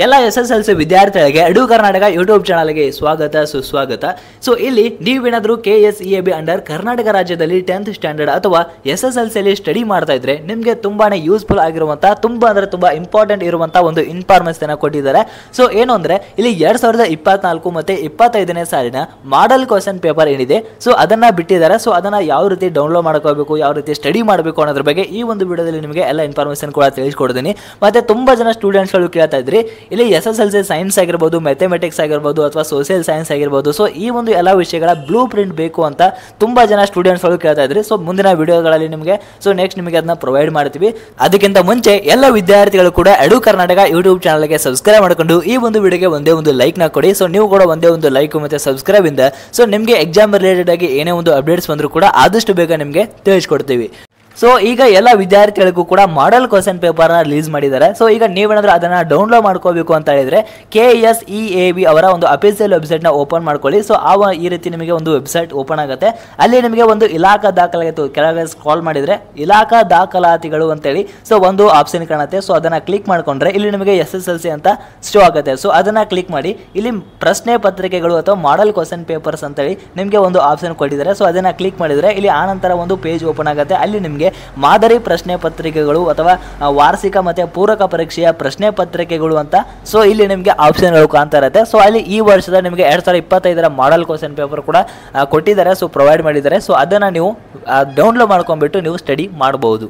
ಎಲ್ಲ SSLC ವಿದ್ಯಾರ್ಥಿಗಳಿಗೆ ಎಡು Karnataka YouTube ಚಾನಲ್ಗೆ ಸ್ವಾಗತ ಸುಸ್ವಾಗತ. ಸೊ ಇಲ್ಲಿ ನೀವೇನಾದರೂ KSEAB ಅಂಡರ್ ಕರ್ನಾಟಕ ರಾಜ್ಯದಲ್ಲಿ 10th ಸ್ಟ್ಯಾಂಡರ್ಡ್ ಅಥವಾ SSLC ಅಲ್ಲಿ ಸ್ಟಡಿ ಮಾಡ್ತಾ ಇದ್ರೆ ನಿಮಗೆ ತುಂಬಾನೇ ಯೂಸ್ಫುಲ್ ಆಗಿರುವಂತ ತುಂಬಾ ಇಂಪಾರ್ಟೆಂಟ್ ಇರುವಂತ ಒಂದು ಇನ್ಫಾರ್ಮೇಷನ್ ಕೊಟ್ಟಿದ್ದಾರೆ. ಸೊ ಏನು ಅಂದ್ರೆ ಇಲ್ಲಿ 2024 ಮತ್ತೆ 25ನೇ ಸಾಲಿನ ಮಾಡೆಲ್ ಕ್ವೆಶ್ಚನ್ ಪೇಪರ್ ಏನಿದೆ ಸೊ ಅದನ್ನ ಬಿಟ್ಟಿದ್ದಾರೆ. ಸೊ ಅದನ್ನ ಯಾವ ರೀತಿ ಡೌನ್ಲೋಡ್ ಮಾಡ್ಕೋಬೇಕು, ಯಾವ ರೀತಿ ಸ್ಟಡಿ ಮಾಡಬೇಕು ಅನ್ನೋದ್ರ ಬಗ್ಗೆ ಈ ಒಂದು ವಿಡಿಯೋದಲ್ಲಿ ನಿಮಗೆ ಎಲ್ಲ ಇನ್ಫಾರ್ಮೇಷನ್ ಕೂಡ ತಿಳಿಸ್ಕೊಡ್ತೀನಿ. ಮತ್ತೆ ತುಂಬಾ ಜನ ಸ್ಟೂಡೆಂಟ್ಸ್ ಗಳು ಕೇಳ್ತಾ ಇದ್ರಿ ಇಲ್ಲಿ SSLC ಸೈನ್ಸ್ ಆಗಿರ್ಬೋದು, ಮ್ಯಾಥಮೆಟಿಕ್ಸ್ ಆಗಿರ್ಬೋದು ಅಥವಾ ಸೋಷಿಯಲ್ ಸೈನ್ಸ್ ಆಗಿರ್ಬೋದು, ಸೊ ಈ ಒಂದು ಎಲ್ಲ ವಿಷಯಗಳ ಬ್ಲೂ ಪ್ರಿಂಟ್ ಬೇಕು ಅಂತ ತುಂಬಾ ಜನ ಸ್ಟೂಡೆಂಟ್ಸ್ ಗಳು ಕೇಳ್ತಾ ಇದ್ರಿ. ಸೊ ಮುಂದಿನ ವಿಡಿಯೋಗಳಲ್ಲಿ ನಿಮಗೆ ನೆಕ್ಸ್ಟ್ ನಿಮಗೆ ಅದನ್ನ ಪ್ರೊವೈಡ್ ಮಾಡ್ತೀವಿ. ಅದಕ್ಕಿಂತ ಮುಂಚೆ ಎಲ್ಲ ವಿದ್ಯಾರ್ಥಿಗಳು ಕೂಡ ಎಡು ಕರ್ನಾಟಕ ಯೂಟ್ಯೂಬ್ ಚಾನಲ್ಗೆ ಸಬ್ಸ್ಕ್ರೈಬ್ ಮಾಡ್ಕೊಂಡು ಈ ಒಂದು ವಿಡಿಯೋಗೆ ಒಂದೇ ಒಂದು ಲೈಕ್ ನ ಕೊಡಿ. ಸೊ ನೀವು ಕೂಡ ಒಂದೇ ಒಂದು ಲೈಕ್ ಮತ್ತೆ ಸಬ್ಸ್ಕ್ರೈಬ್ ಇಂದ ಸೊ ನಿಮಗೆ ಎಕ್ಸಾಮ್ ರಿಲೇಟೆಡ್ ಆಗಿ ಏನೇ ಒಂದು ಅಪ್ಡೇಟ್ಸ್ ಬಂದರೂ ಕೂಡ ಆದಷ್ಟು ಬೇಗ ನಿಮಗೆ ತಿಳಿಸ್ಕೊಡ್ತೀವಿ. ಸೊ ಈಗ ಎಲ್ಲ ವಿದ್ಯಾರ್ಥಿಗಳಿಗೂ ಕೂಡ ಮಾಡೆಲ್ ಕ್ವೆಶ್ಚನ್ ಪೇಪರ್ನ ರಿಲೀಸ್ ಮಾಡಿದ್ದಾರೆ. ಸೊ ಈಗ ನೀವೇನಾದ್ರೂ ಅದನ್ನ ಡೌನ್ಲೋಡ್ ಮಾಡ್ಕೋಬೇಕು ಅಂತ ಹೇಳಿದ್ರೆ KSEAB ಅವರ ಒಂದು ಅಫಿಷಿಯಲ್ ವೆಬ್ಸೈಟ್ ನ ಓಪನ್ ಮಾಡ್ಕೊಳ್ಳಿ. ಸೊ ಈ ರೀತಿ ನಿಮಗೆ ಒಂದು ವೆಬ್ಸೈಟ್ ಓಪನ್ ಆಗುತ್ತೆ. ಅಲ್ಲಿ ನಿಮಗೆ ಒಂದು ಇಲಾಖಾ ದಾಖಲಾತಿ ಕೆಳಗೆ ಸ್ಕ್ರಾಲ್ ಮಾಡಿದ್ರೆ ಇಲಾಖಾ ದಾಖಲಾತಿಗಳು ಅಂತೇಳಿ ಸೊ ಒಂದು ಆಪ್ಷನ್ ಕಾಣುತ್ತೆ. ಸೊ ಅದನ್ನ ಕ್ಲಿಕ್ ಮಾಡ್ಕೊಂಡ್ರೆ ಇಲ್ಲಿ ನಿಮಗೆ SSLC ಅಂತ ಶೋ ಆಗುತ್ತೆ. ಸೊ ಅದನ್ನ ಕ್ಲಿಕ್ ಮಾಡಿ ಇಲ್ಲಿ ಪ್ರಶ್ನೆ ಪತ್ರಿಕೆಗಳು ಅಥವಾ ಮಾಡೆಲ್ ಕ್ವೆಶ್ಚನ್ ಪೇಪರ್ಸ್ ಅಂತೇಳಿ ನಿಮಗೆ ಒಂದು ಆಪ್ಷನ್ ಕೊಟ್ಟಿದ್ದಾರೆ. ಸೊ ಅದನ್ನ ಕ್ಲಿಕ್ ಮಾಡಿದ್ರೆ ಇಲ್ಲಿ ಆನಂತರ ಒಂದು ಪೇಜ್ ಓಪನ್ ಆಗುತ್ತೆ. ಅಲ್ಲಿ ನಿಮಗೆ ಮಾದರಿ ಪ್ರಶ್ನೆ ಪತ್ರಿಕೆಗಳು ಅಥವಾ ವಾರ್ಷಿಕ ಮತ್ತೆ ಪೂರಕ ಪರೀಕ್ಷೆಯ ಪ್ರಶ್ನೆ ಪತ್ರಿಕೆಗಳು ಅಂತ ಸೊ ಇಲ್ಲಿ ನಿಮಗೆ ಆಪ್ಷನ್ಗಳು ಕಾಣ್ತಾ ಇರುತ್ತೆ. ಸೊ ಅಲ್ಲಿ ಈ ವರ್ಷದ ನಿಮಗೆ 2025ರ ಮಾಡೆಲ್ ಕ್ವೆಶ್ಚನ್ ಪೇಪರ್ ಕೂಡ ಕೊಟ್ಟಿದ್ದಾರೆ, ಸೊ ಪ್ರೊವೈಡ್ ಮಾಡಿದ್ದಾರೆ. ಸೊ ಅದನ್ನ ನೀವು ಡೌನ್ಲೋಡ್ ಮಾಡ್ಕೊಂಡ್ಬಿಟ್ಟು ನೀವು ಸ್ಟಡಿ ಮಾಡಬಹುದು.